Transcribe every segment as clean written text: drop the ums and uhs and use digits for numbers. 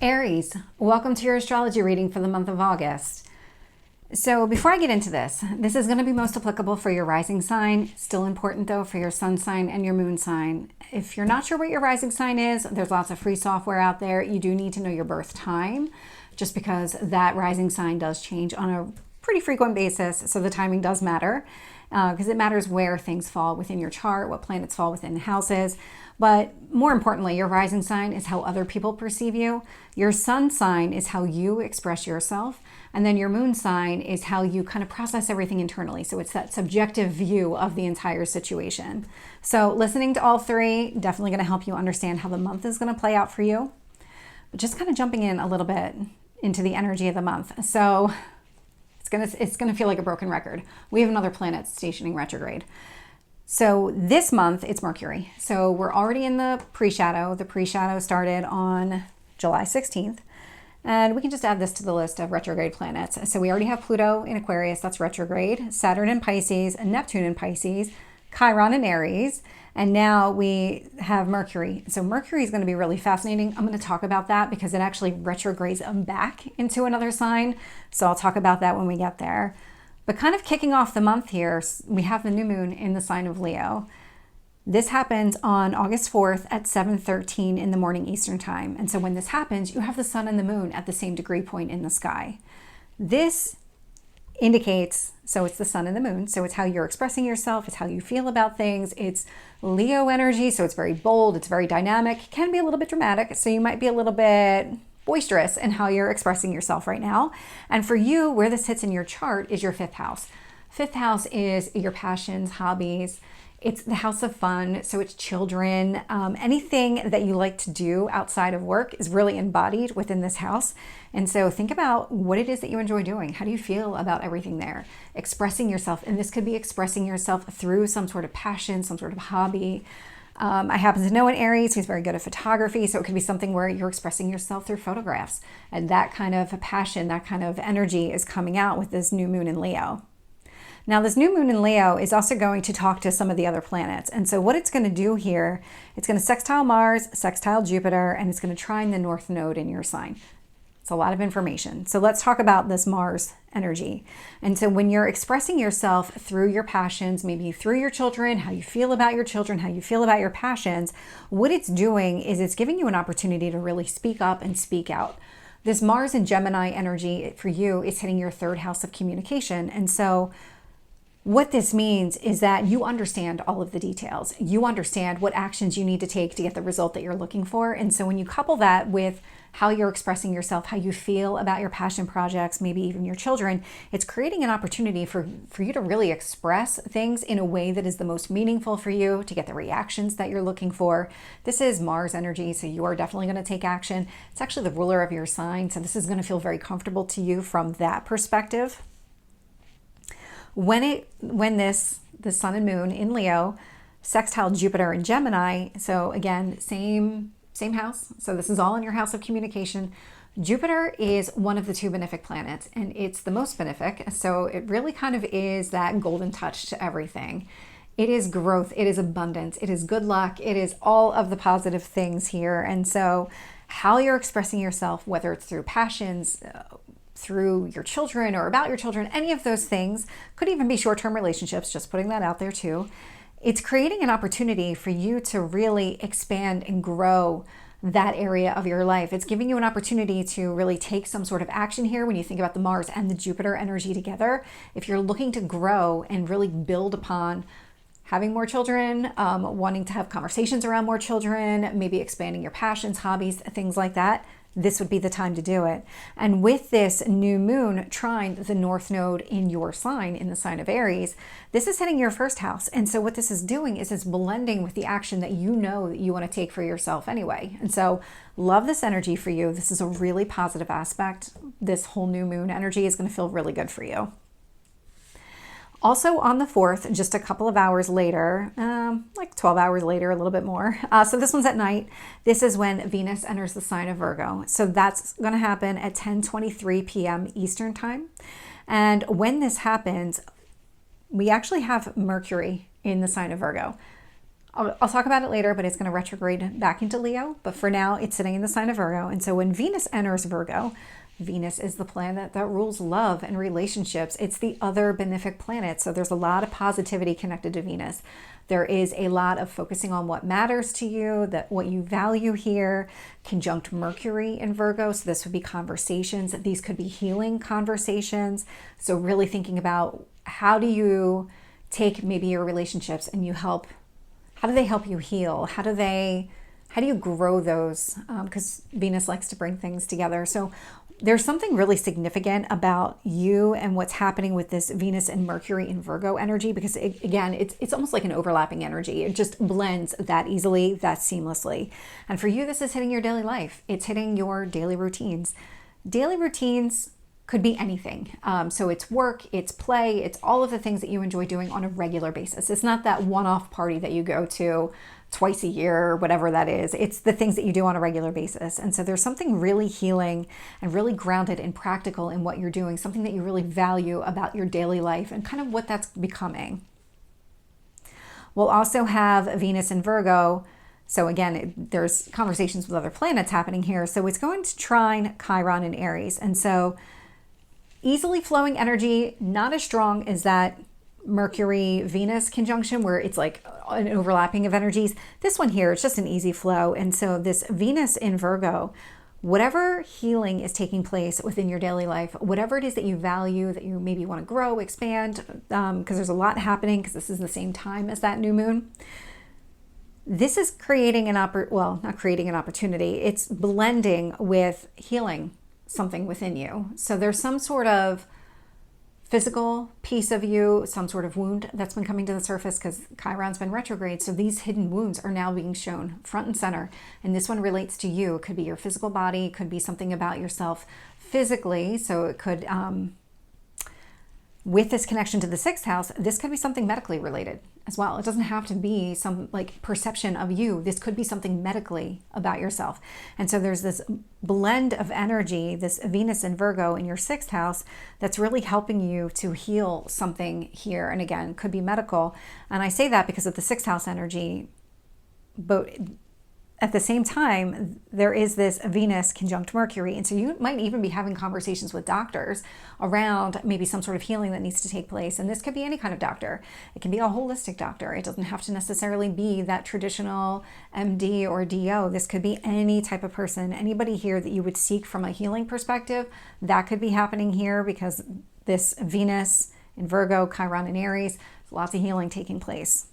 Aries, welcome to your astrology reading for the month of August. So before I get into this is going to be most applicable for your rising sign. Still important though for your sun sign and your moon sign. If you're not sure what your rising sign is, there's lots of free software out there. You do need to know your birth time, just because that rising sign does change on a pretty frequent basis. So the timing does matter, because it matters where things fall within your chart, what planets fall within houses. But more importantly, your rising sign is how other people perceive you. Your sun sign is how you express yourself. And then your moon sign is how you kind of process everything internally. So it's that subjective view of the entire situation. So listening to all three, definitely going to help you understand how the month is going to play out for you. But just kind of jumping in a little bit into the energy of the month. So it's gonna feel like a broken record. We have another planet stationing retrograde. So this month it's Mercury. So we're already in the pre-shadow. The pre-shadow started on July 16th. And we can just add this to the list of retrograde planets. So we already have Pluto in Aquarius, that's retrograde, Saturn in Pisces, Neptune in Pisces, Chiron in Aries, and now we have Mercury. So Mercury is going to be really fascinating. I'm going to talk about that because it actually retrogrades back into another sign. So I'll talk about that when we get there. But kind of kicking off the month here, we have the new moon in the sign of Leo. This happens on August 4th at 7:13 in the morning Eastern time. And so when this happens, you have the sun and the moon at the same degree point in the sky. This indicates, so it's the sun and the moon, so it's how you're expressing yourself, it's how you feel about things. It's Leo energy, so it's very bold, it's very dynamic, it can be a little bit dramatic, so you might be a little bit boisterous in how you're expressing yourself right now. And for you, where this hits in your chart is your fifth house. Fifth house is your passions, hobbies. It's the house of fun, so it's children. Anything that you like to do outside of work is really embodied within this house. And so think about what it is that you enjoy doing. How do you feel about everything there? Expressing yourself, and this could be expressing yourself through some sort of passion, some sort of hobby. I happen to know an Aries who's very good at photography, so it could be something where you're expressing yourself through photographs. And that kind of passion, that kind of energy is coming out with this new moon in Leo. Now, this new moon in Leo is also going to talk to some of the other planets. And so what it's going to do here, it's going to sextile Mars, sextile Jupiter, and it's going to trine the north node in your sign. It's a lot of information. So let's talk about this Mars energy. And so when you're expressing yourself through your passions, maybe through your children, how you feel about your children, how you feel about your passions, what it's doing is it's giving you an opportunity to really speak up and speak out. This Mars and Gemini energy for you is hitting your third house of communication. And so what this means is that you understand all of the details. You understand what actions you need to take to get the result that you're looking for. And so when you couple that with how you're expressing yourself, how you feel about your passion projects, maybe even your children, it's creating an opportunity for you to really express things in a way that is the most meaningful for you, to get the reactions that you're looking for. This is Mars energy, so you are definitely going to take action. It's actually the ruler of your sign, so this is going to feel very comfortable to you from that perspective. When the sun and moon in Leo sextile Jupiter in Gemini, so again, same house. So this is all in your house of communication. Jupiter is one of the two benefic planets, and it's the most benefic. So it really kind of is that golden touch to everything. It is growth, it is abundance, it is good luck, it is all of the positive things here. And so how you're expressing yourself, whether it's through passions, through your children or about your children, any of those things, could even be short-term relationships, just putting that out there too. It's creating an opportunity for you to really expand and grow that area of your life. It's giving you an opportunity to really take some sort of action here when you think about the Mars and the Jupiter energy together. If you're looking to grow and really build upon having more children, wanting to have conversations around more children, maybe expanding your passions, hobbies, things like that, this would be the time to do it. And with this new moon trine the north node in your sign, in the sign of Aries, this is hitting your first house. And so what this is doing is it's blending with the action that you know that you want to take for yourself anyway. And so love this energy for you. This is a really positive aspect. This whole new moon energy is going to feel really good for you. Also on the 4th, just a couple of hours later, like 12 hours later, a little bit more. So this one's at night. This is when Venus enters the sign of Virgo. So that's going to happen at 10:23 p.m. Eastern time. And when this happens, we actually have Mercury in the sign of Virgo. I'll talk about it later, but it's going to retrograde back into Leo. But for now, it's sitting in the sign of Virgo. And so when Venus enters Virgo, Venus is the planet that rules love and relationships. It's the other benefic planet. So there's a lot of positivity connected to Venus. There is a lot of focusing on what matters to you, that what you value here, conjunct Mercury in Virgo. So this would be conversations. These could be healing conversations. So really thinking about how do you take maybe your relationships and how do they help you heal? How do you grow those? Because Venus likes to bring things together. So there's something really significant about you and what's happening with this Venus and Mercury in Virgo energy, because it's almost like an overlapping energy. It just blends that easily, that seamlessly. And for you, this is hitting your daily life. It's hitting your daily routines. Daily routines could be anything. So it's work, it's play, it's all of the things that you enjoy doing on a regular basis. It's not that one-off party that you go to twice a year or whatever that is. It's the things that you do on a regular basis. And so there's something really healing and really grounded and practical in what you're doing, something that you really value about your daily life and kind of what that's becoming. We'll also have Venus in Virgo. So again, there's conversations with other planets happening here. So it's going to trine Chiron in Aries. And so easily flowing energy, not as strong as that Mercury-Venus conjunction where it's like an overlapping of energies. This one here, it's just an easy flow. And so this Venus in Virgo, whatever healing is taking place within your daily life, whatever it is that you value, that you maybe want to grow, expand, because there's a lot happening because this is the same time as that new moon. This is creating not creating an opportunity. It's blending with healing something within you. So there's some sort of physical piece of you, some sort of wound that's been coming to the surface because Chiron's been retrograde. So these hidden wounds are now being shown front and center. And this one relates to you. It could be your physical body, it could be something about yourself physically. So it could, with this connection to the sixth house, this could be something medically related as well. It doesn't have to be some like perception of you. This could be something medically about yourself. And so there's this blend of energy, this Venus and Virgo in your sixth house, that's really helping you to heal something here. And again, could be medical. And I say that because of the sixth house energy, but at the same time, there is this Venus conjunct Mercury. And so you might even be having conversations with doctors around maybe some sort of healing that needs to take place. And this could be any kind of doctor. It can be a holistic doctor. It doesn't have to necessarily be that traditional MD or DO. This could be any type of person, anybody here that you would seek from a healing perspective. That could be happening here because this Venus in Virgo, Chiron in Aries, lots of healing taking place.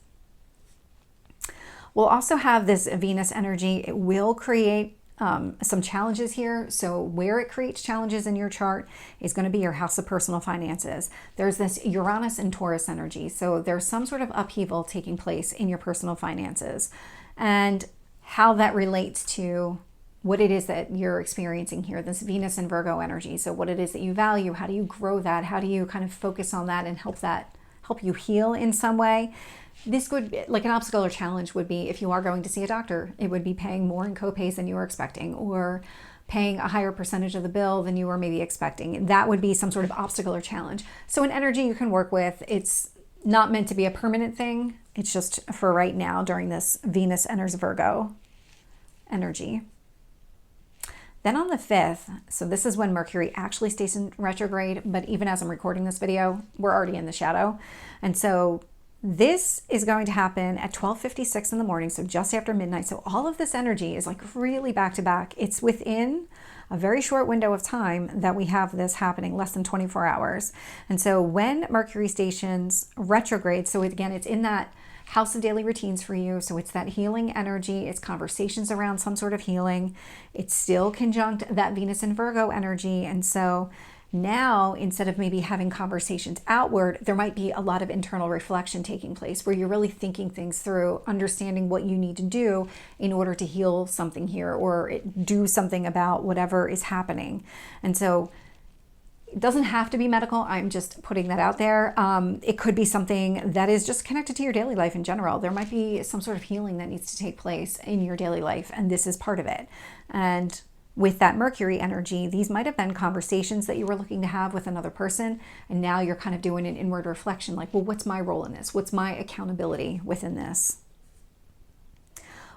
We'll also have this Venus energy. It will create some challenges here. So where it creates challenges in your chart is going to be your house of personal finances. There's this Uranus and Taurus energy. So there's some sort of upheaval taking place in your personal finances and how that relates to what it is that you're experiencing here, this Venus and Virgo energy. So what it is that you value, how do you grow that? How do you kind of focus on that and help you heal in some way? This would be like an obstacle or challenge would be if you are going to see a doctor, it would be paying more in copays than you were expecting or paying a higher percentage of the bill than you were maybe expecting. That would be some sort of obstacle or challenge. So an energy you can work with. It's not meant to be a permanent thing. It's just for right now during this Venus enters Virgo energy. Then on the 5th, so this is when Mercury actually stays in retrograde, but even as I'm recording this video, we're already in the shadow. And so this is going to happen at 12:56 in the morning, so just after midnight. So all of this energy is like really back to back. It's within a very short window of time that we have this happening, less than 24 hours. And so when Mercury stations retrograde, so again, it's in that house of daily routines for you. So it's that healing energy. It's conversations around some sort of healing. It's still conjunct that Venus and Virgo energy. And so now, instead of maybe having conversations outward, there might be a lot of internal reflection taking place where you're really thinking things through, understanding what you need to do in order to heal something here or do something about whatever is happening. And so it doesn't have to be medical. I'm just putting that out there. It could be something that is just connected to your daily life in general. There might be some sort of healing that needs to take place in your daily life, and this is part of it. And with that Mercury energy, these might have been conversations that you were looking to have with another person, and now you're kind of doing an inward reflection like, well, what's my role in this? What's my accountability within this?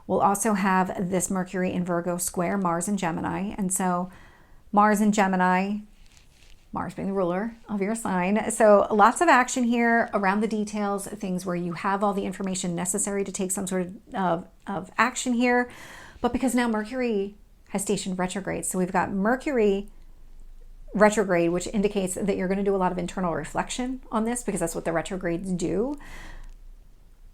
We'll also have this Mercury in Virgo square Mars in Gemini. And so Mars in Gemini, Mars being the ruler of your sign. So lots of action here around the details, things where you have all the information necessary to take some sort of action here. But because now Mercury has stationed retrograde, so we've got Mercury retrograde, which indicates that you're going to do a lot of internal reflection on this because that's what the retrogrades do.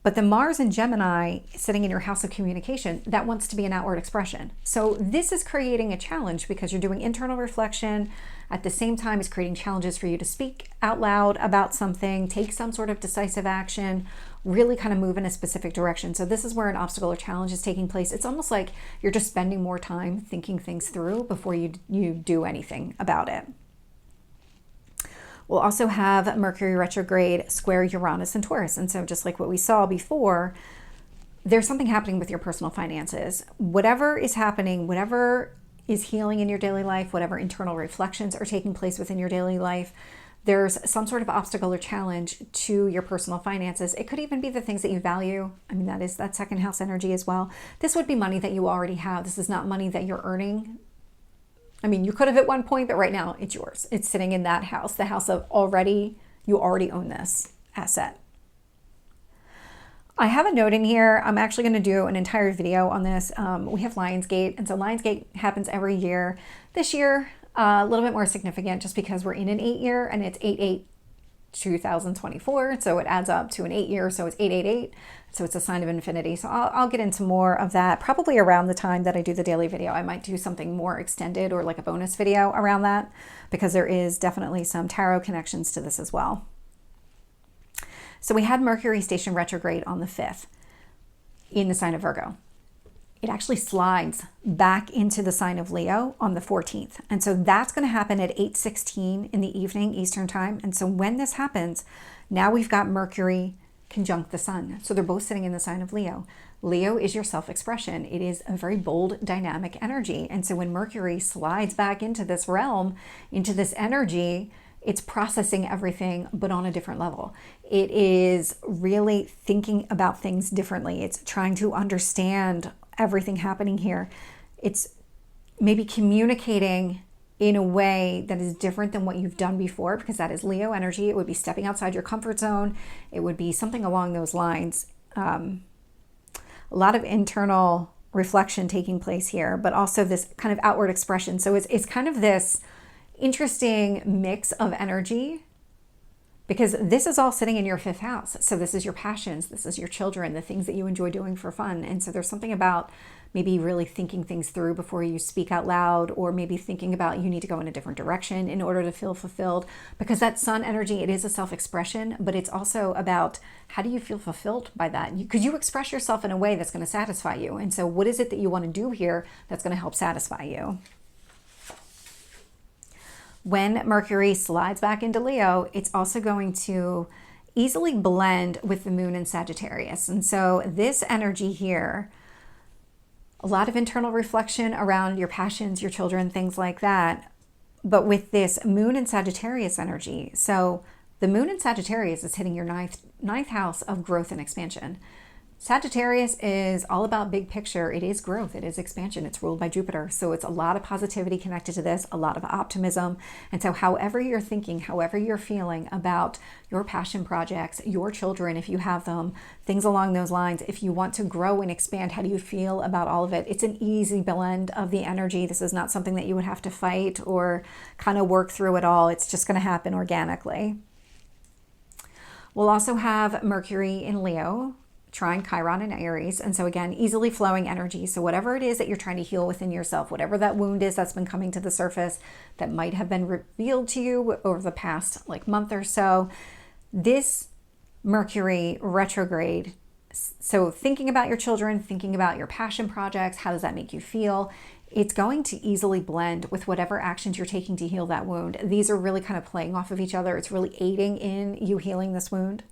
But the Mars in Gemini sitting in your house of communication, that wants to be an outward expression. So this is creating a challenge because you're doing internal reflection. At the same time, it's creating challenges for you to speak out loud about something, take some sort of decisive action, really kind of move in a specific direction. So this is where an obstacle or challenge is taking place. It's almost like you're just spending more time thinking things through before you do anything about it. We'll also have Mercury retrograde square Uranus and Taurus. And so just like what we saw before, there's something happening with your personal finances. Whatever is happening, whatever is healing in your daily life, whatever internal reflections are taking place within your daily life, there's some sort of obstacle or challenge to your personal finances. It could even be the things that you value. I mean, that is that second house energy as well. This would be money that you already have. This is not money that you're earning. I mean, you could have at one point, but right now it's yours. It's sitting in that house, the house of you already own this asset. I have a note in here. I'm actually going to do an entire video on this. We have Lionsgate, and so Lionsgate happens every year. This year, a little bit more significant just because we're in an 8-year and it's 8/8/2024. So it adds up to an 8-year. So it's 888. So it's a sign of infinity. So I'll get into more of that probably around the time that I do the daily video. I might do something more extended or like a bonus video around that because there is definitely some tarot connections to this as well. So we had Mercury station retrograde on the 5th in the sign of Virgo. It actually slides back into the sign of Leo on the 14th. And so that's going to happen at 8:16 in the evening Eastern time. And so when this happens, now we've got Mercury conjunct the sun. So they're both sitting in the sign of Leo. Leo is your self-expression. It is a very bold, dynamic energy. And so when Mercury slides back into this realm, into this energy, it's processing everything, but on a different level. It is really thinking about things differently. It's trying to understand everything happening here. It's maybe communicating in a way that is different than what you've done before, because that is Leo energy. It would be stepping outside your comfort zone. It would be something along those lines. A lot of internal reflection taking place here, but also this kind of outward expression. So it's kind of this interesting mix of energy because this is all sitting in your 5th house. So this is your passions, this is your children, the things that you enjoy doing for fun. And so there's something about maybe really thinking things through before you speak out loud, or maybe thinking about you need to go in a different direction in order to feel fulfilled, because that sun energy, it is a self-expression, but it's also about how do you feel fulfilled by that? Because you express yourself in a way that's going to satisfy you. And so what is it that you want to do here that's going to help satisfy you? When Mercury slides back into Leo, it's also going to easily blend with the moon in Sagittarius. And so this energy here, a lot of internal reflection around your passions, your children, things like that. But with this moon in Sagittarius energy, so the moon in Sagittarius is hitting your ninth house of growth and expansion. Sagittarius is all about big picture. It is growth. It is expansion. It's ruled by Jupiter. So it's a lot of positivity connected to this, a lot of optimism. And so however you're thinking, however you're feeling about your passion projects, your children, if you have them, things along those lines, if you want to grow and expand, how do you feel about all of it? It's an easy blend of the energy. This is not something that you would have to fight or kind of work through at all. It's just going to happen organically. We'll also have Mercury in Leo, trine Chiron and Aries. And so again, easily flowing energy. So whatever it is that you're trying to heal within yourself, whatever that wound is that's been coming to the surface that might have been revealed to you over the past month or so, this Mercury retrograde. So thinking about your children, thinking about your passion projects, how does that make you feel? It's going to easily blend with whatever actions you're taking to heal that wound. These are really kind of playing off of each other. It's really aiding in you healing this wound.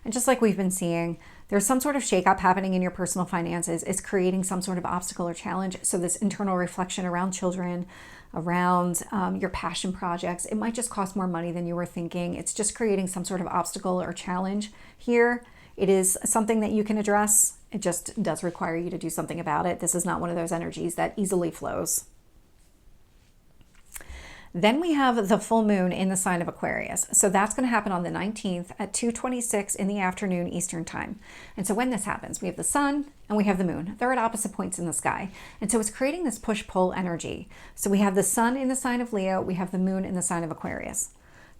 And just like we've been seeing, there's some sort of shakeup happening in your personal finances. It's creating some sort of obstacle or challenge. So this internal reflection around children, around your passion projects, it might just cost more money than you were thinking. It's just creating some sort of obstacle or challenge here. It is something that you can address It just does require you to do something about it. This is not one of those energies that easily flows. Then we have the full moon in the sign of Aquarius. So that's going to happen on the 19th at 2:26 in the afternoon Eastern time. And so when this happens, we have the sun and we have the moon. They're at opposite points in the sky. And so it's creating this push-pull energy. So we have the sun in the sign of Leo. We have the moon in the sign of Aquarius.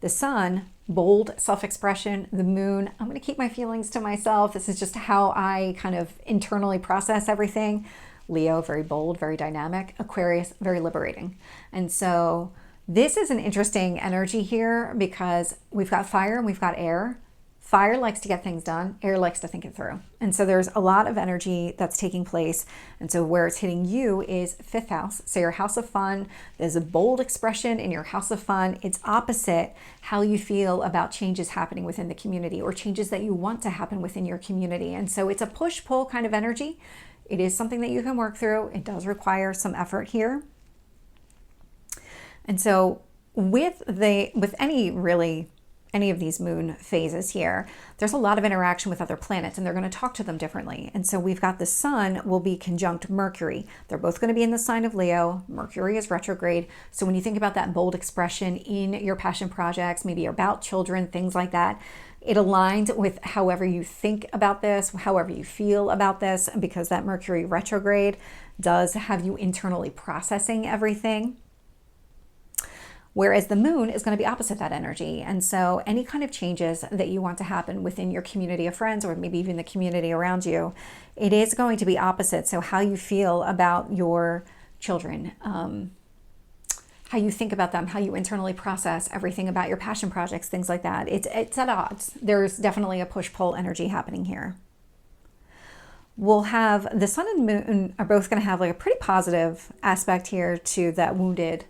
The sun, bold self-expression. The moon, I'm going to keep my feelings to myself. This is just how I kind of internally process everything. Leo, very bold, very dynamic. Aquarius, very liberating. And so this is an interesting energy here because we've got fire and we've got air. Fire likes to get things done. Air likes to think it through. And so there's a lot of energy that's taking place. And so where it's hitting you is fifth house. So your house of fun, there's a bold expression in your house of fun. It's opposite how you feel about changes happening within the community or changes that you want to happen within your community. And so it's a push-pull kind of energy. It is something that you can work through. It does require some effort here. And so with any of these moon phases here, there's a lot of interaction with other planets and they're going to talk to them differently. And so we've got the sun will be conjunct Mercury. They're both going to be in the sign of Leo. Mercury is retrograde. So when you think about that bold expression in your passion projects, maybe about children, things like that, it aligns with however you think about this, however you feel about this, because that Mercury retrograde does have you internally processing everything. Whereas the moon is going to be opposite that energy. And so any kind of changes that you want to happen within your community of friends or maybe even the community around you, it is going to be opposite. So how you feel about your children, how you think about them, how you internally process everything about your passion projects, things like that. It's at odds. There's definitely a push-pull energy happening here. We'll have the sun and moon are both going to have like a pretty positive aspect here to that wounded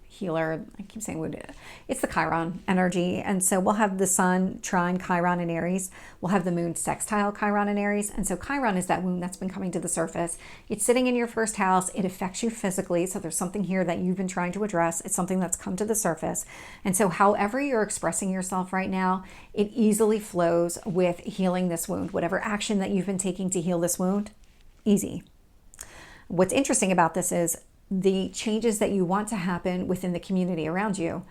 healer. I keep saying wounded. It's the Chiron energy. And so we'll have the sun trine Chiron in Aries. We'll have the moon sextile Chiron in Aries. And so Chiron is that wound that's been coming to the surface. It's sitting in your first house. It affects you physically. So there's something here that you've been trying to address. It's something that's come to the surface. And so however you're expressing yourself right now, it easily flows with healing this wound. Whatever action that you've been taking to heal this wound, easy. What's interesting about this is the changes that you want to happen within the community around you,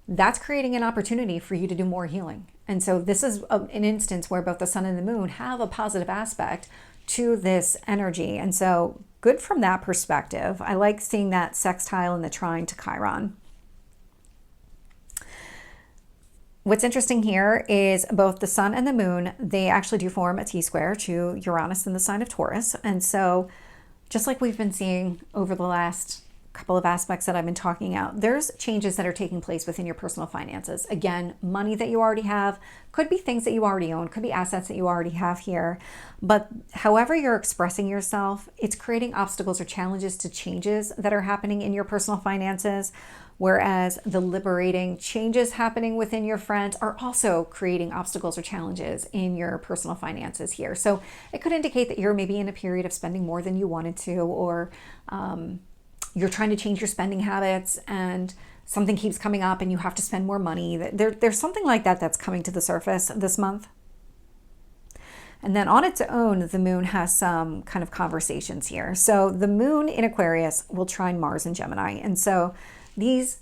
that's creating an opportunity for you to do more healing. And so this is an instance where both the sun and the moon have a positive aspect to this energy. And so good from that perspective. I like seeing that sextile and the trine to Chiron. What's interesting here is both the sun and the moon, they actually do form a T-square to Uranus in the sign of Taurus. And so just like we've been seeing over the last couple of aspects that I've been talking out, there's changes that are taking place within your personal finances. Again, money that you already have, could be things that you already own, could be assets that you already have here. But however you're expressing yourself, it's creating obstacles or challenges to changes that are happening in your personal finances. Whereas the liberating changes happening within your friends are also creating obstacles or challenges in your personal finances here. So it could indicate that you're maybe in a period of spending more than you wanted to, or you're trying to change your spending habits and something keeps coming up and you have to spend more money. There's something like that that's coming to the surface this month. And then on its own, the moon has some kind of conversations here. So the moon in Aquarius will trine Mars in Gemini. And so these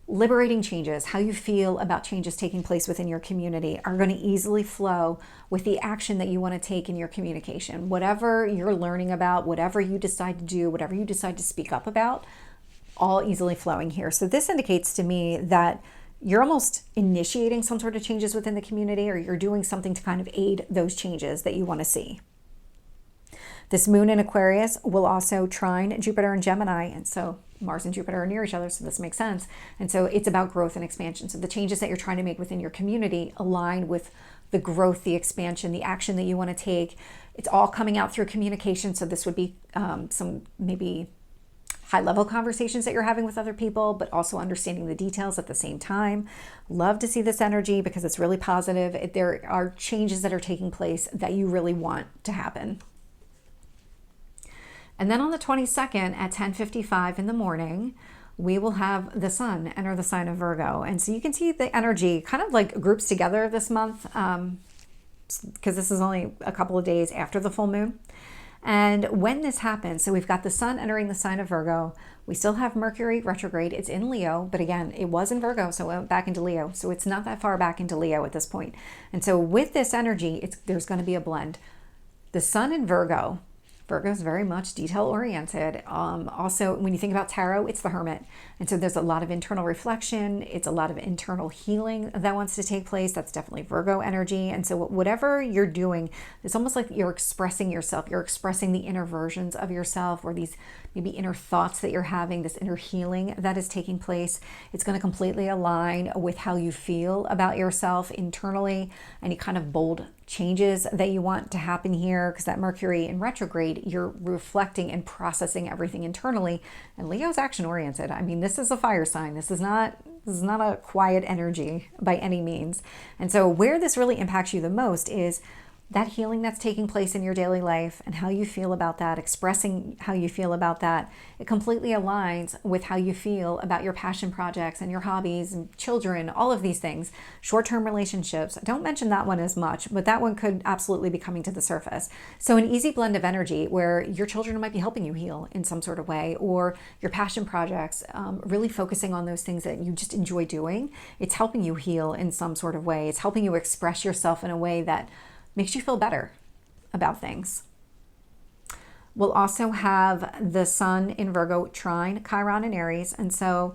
liberating changes, how you feel about changes taking place within your community, are going to easily flow with the action that you want to take in your communication. Whatever you're learning about, whatever you decide to do, whatever you decide to speak up about, all easily flowing here. So this indicates to me that you're almost initiating some sort of changes within the community, or you're doing something to kind of aid those changes that you want to see. This moon in Aquarius will also trine Jupiter and Gemini. And so Mars and Jupiter are near each other, so this makes sense. And so it's about growth and expansion. So the changes that you're trying to make within your community align with the growth, the expansion, the action that you want to take. It's all coming out through communication. So this would be some maybe high-level conversations that you're having with other people, but also understanding the details at the same time. Love to see this energy because it's really positive. There are changes that are taking place that you really want to happen. And then on the 22nd at 10:55 in the morning, we will have the sun enter the sign of Virgo. And so you can see the energy kind of like groups together this month. because this is only a couple of days after the full moon. And when this happens, so we've got the sun entering the sign of Virgo. We still have Mercury retrograde. It's in Leo, but again, it was in Virgo, so it went back into Leo. So it's not that far back into Leo at this point. And so with this energy, there's going to be a blend. The sun in Virgo is very much detail-oriented. Also, when you think about tarot, it's the Hermit. And so there's a lot of internal reflection. It's a lot of internal healing that wants to take place. That's definitely Virgo energy. And so whatever you're doing, it's almost like you're expressing yourself. You're expressing the inner versions of yourself, or these maybe inner thoughts that you're having, this inner healing that is taking place. It's going to completely align with how you feel about yourself internally, any kind of bold changes that you want to happen here, because that Mercury in retrograde, you're reflecting and processing everything internally. And Leo's action oriented. I mean, this is a fire sign. This is not a quiet energy by any means. And so where this really impacts you the most is that healing that's taking place in your daily life and how you feel about that, expressing how you feel about that. It completely aligns with how you feel about your passion projects and your hobbies and children, all of these things. Short-term relationships, don't mention that one as much, but that one could absolutely be coming to the surface. So an easy blend of energy where your children might be helping you heal in some sort of way, or your passion projects, really focusing on those things that you just enjoy doing. It's helping you heal in some sort of way. It's helping you express yourself in a way that makes you feel better about things. We'll also have the sun in Virgo trine Chiron in Aries. And so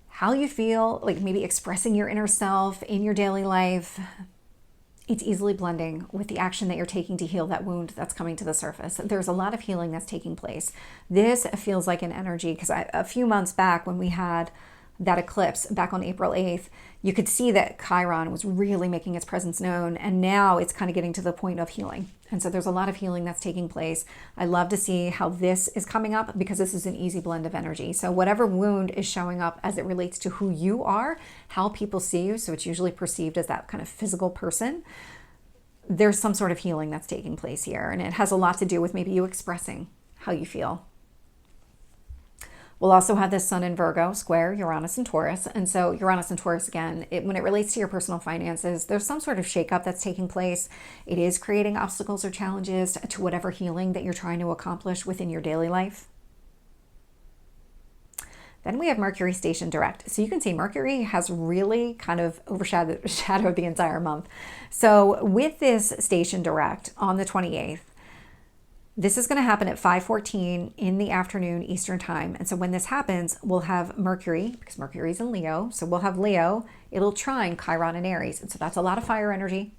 how you feel, like maybe expressing your inner self in your daily life, it's easily blending with the action that you're taking to heal that wound that's coming to the surface. There's a lot of healing that's taking place. This feels like an energy, because a few months back when we had that eclipse back on April 8th, you could see that Chiron was really making its presence known, and now it's kind of getting to the point of healing. And so there's a lot of healing that's taking place. I love to see how this is coming up, because this is an easy blend of energy. So whatever wound is showing up as it relates to who you are, how people see you, so it's usually perceived as that kind of physical person, there's some sort of healing that's taking place here. And it has a lot to do with maybe you expressing how you feel. We'll also have this sun in Virgo square Uranus and Taurus. And so Uranus and Taurus, again, when it relates to your personal finances, there's some sort of shakeup that's taking place. It is creating obstacles or challenges to whatever healing that you're trying to accomplish within your daily life. Then we have Mercury station direct. So you can see Mercury has really kind of overshadowed the entire month. So with this station direct on the 28th, this is going to happen at 5:14 in the afternoon Eastern time. And so when this happens, we'll have Mercury, because Mercury's in Leo. So we'll have Leo, it'll trine Chiron and Aries. And so that's a lot of fire energy.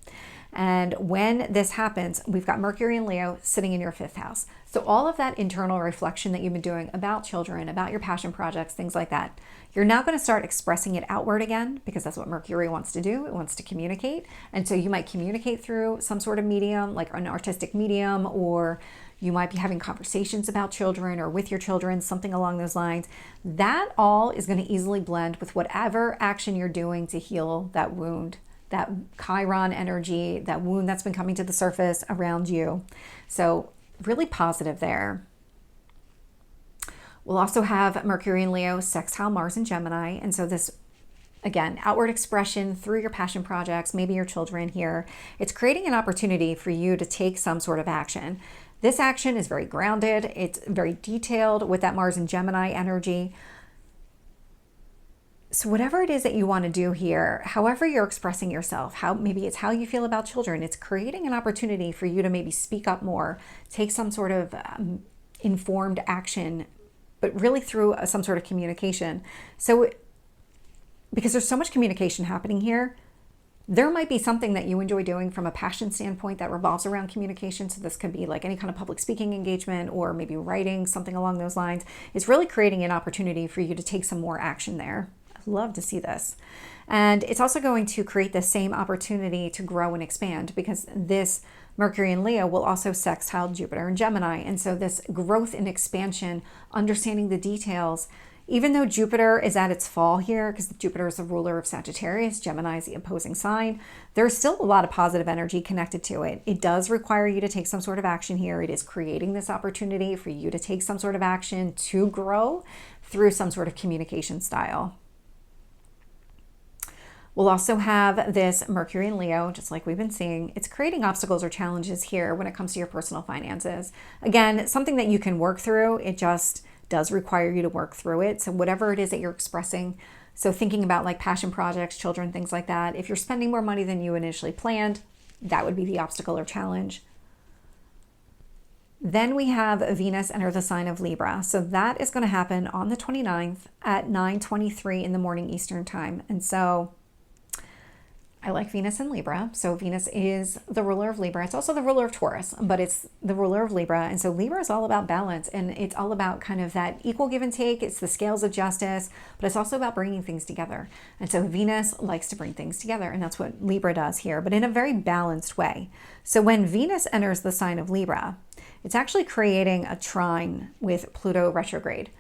And when this happens, we've got Mercury and Leo sitting in your 5th house. So all of that internal reflection that you've been doing about children, about your passion projects, things like that, you're now going to start expressing it outward again, because that's what Mercury wants to do. It wants to communicate. And so you might communicate through some sort of medium, like an artistic medium, or you might be having conversations about children or with your children, something along those lines. That all is going to easily blend with whatever action you're doing to heal that wound, that Chiron energy, that wound that's been coming to the surface around you. So really positive there. We'll also have Mercury and Leo sextile Mars and Gemini. And so this, again, outward expression through your passion projects, maybe your children here, it's creating an opportunity for you to take some sort of action. This action is very grounded. It's very detailed with that Mars and Gemini energy. So whatever it is that you want to do here, however you're expressing yourself, maybe it's how you feel about children, it's creating an opportunity for you to maybe speak up more, take some sort of informed action, but really through some sort of communication. So because there's so much communication happening here, there might be something that you enjoy doing from a passion standpoint that revolves around communication. So this could be like any kind of public speaking engagement, or maybe writing, something along those lines. It's really creating an opportunity for you to take some more action there. I'd love to see this. And it's also going to create the same opportunity to grow and expand, because this Mercury and Leo will also sextile Jupiter and Gemini. And so this growth and expansion, understanding the details, even though Jupiter is at its fall here, because Jupiter is the ruler of Sagittarius, Gemini is the opposing sign, there's still a lot of positive energy connected to it. It does require you to take some sort of action here. It is creating this opportunity for you to take some sort of action to grow through some sort of communication style. We'll also have this Mercury in Leo, just like we've been seeing. It's creating obstacles or challenges here when it comes to your personal finances. Again, something that you can work through. It just does require you to work through it. So whatever it is that you're expressing, so thinking about like passion projects, children, things like that, if you're spending more money than you initially planned, that would be the obstacle or challenge. Then we have Venus enter the sign of Libra. So that is going to happen on the 29th at 9:23 in the morning Eastern time. And so I like Venus in Libra. So Venus is the ruler of Libra. It's also the ruler of Taurus, but it's the ruler of Libra. And so Libra is all about balance, and it's all about kind of that equal give and take. It's the scales of justice, but it's also about bringing things together. And so Venus likes to bring things together, and that's what Libra does here, but in a very balanced way. So when Venus enters the sign of Libra, it's actually creating a trine with Pluto retrograde.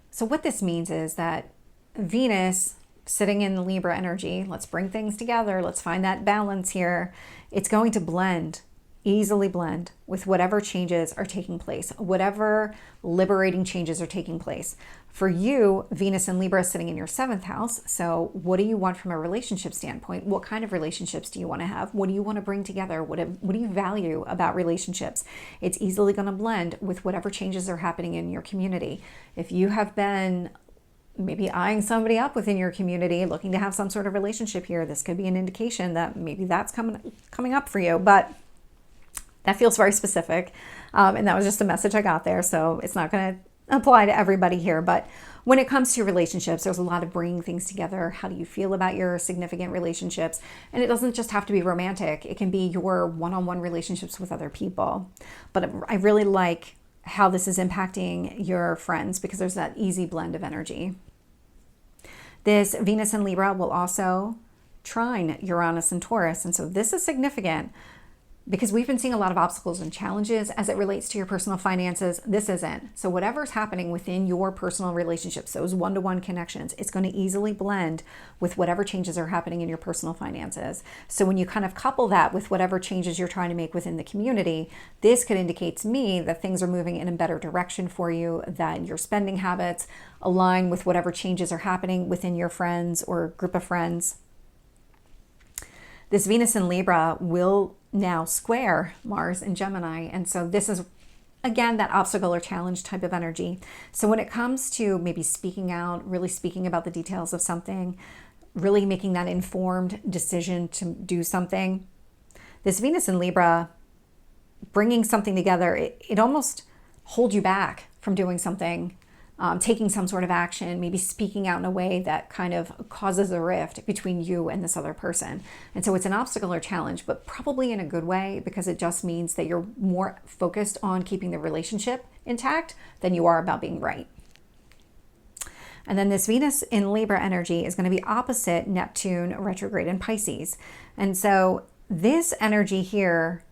So what this means is that Venus sitting in the Libra energy, let's bring things together, let's find that balance here. It's going to blend, easily blend with whatever changes are taking place, whatever liberating changes are taking place. For you, Venus and Libra is sitting in your 7th house. So what do you want from a relationship standpoint? What kind of relationships do you want to have? What do you want to bring together? What do you value about relationships? It's easily going to blend with whatever changes are happening in your community. If you have been maybe eyeing somebody up within your community, looking to have some sort of relationship here, this could be an indication that maybe that's coming up for you. But that feels very specific. And that was just a message I got there. So it's not going to apply to everybody here. But when it comes to relationships, there's a lot of bringing things together. How do you feel about your significant relationships? And it doesn't just have to be romantic. It can be your one-on-one relationships with other people. But I really like how this is impacting your friends, because there's that easy blend of energy. This Venus in Libra will also trine Uranus and Taurus. And so this is significant because we've been seeing a lot of obstacles and challenges as it relates to your personal finances. This isn't. So whatever's happening within your personal relationships, those one-to-one connections, it's going to easily blend with whatever changes are happening in your personal finances. So when you kind of couple that with whatever changes you're trying to make within the community, this could indicate to me that things are moving in a better direction for you, that your spending habits align with whatever changes are happening within your friends or group of friends. This Venus in Libra will now square Mars in Gemini. And so this is, again, that obstacle or challenge type of energy. So when it comes to maybe speaking out, really speaking about the details of something, really making that informed decision to do something, this Venus in Libra, bringing something together, it almost holds you back from doing something, taking some sort of action, maybe speaking out in a way that kind of causes a rift between you and this other person. And so it's an obstacle or challenge, but probably in a good way, because it just means that you're more focused on keeping the relationship intact than you are about being right. And then this Venus in Libra energy is going to be opposite Neptune retrograde in Pisces. And so this energy here,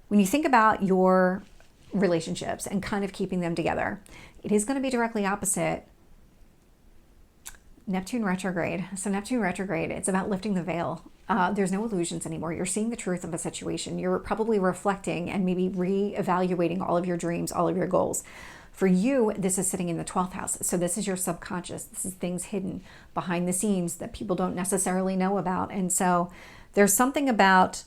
when you think about your relationships and kind of keeping them together, it is going to be directly opposite Neptune retrograde. So Neptune retrograde, it's about lifting the veil. There's no illusions anymore. You're seeing the truth of a situation. You're probably reflecting and maybe re-evaluating all of your dreams, all of your goals. For you, this is sitting in the 12th house. So this is your subconscious. This is things hidden behind the scenes that people don't necessarily know about. And so there's something about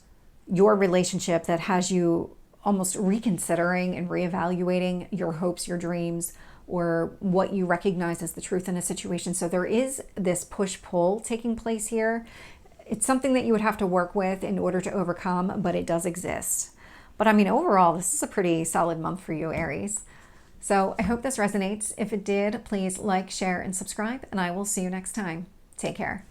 your relationship that has you almost reconsidering and reevaluating your hopes, your dreams, or what you recognize as the truth in a situation. So there is this push-pull taking place here. It's something that you would have to work with in order to overcome, but it does exist. But I mean, overall, this is a pretty solid month for you, Aries. So I hope this resonates. If it did, please like, share, and subscribe, and I will see you next time. Take care.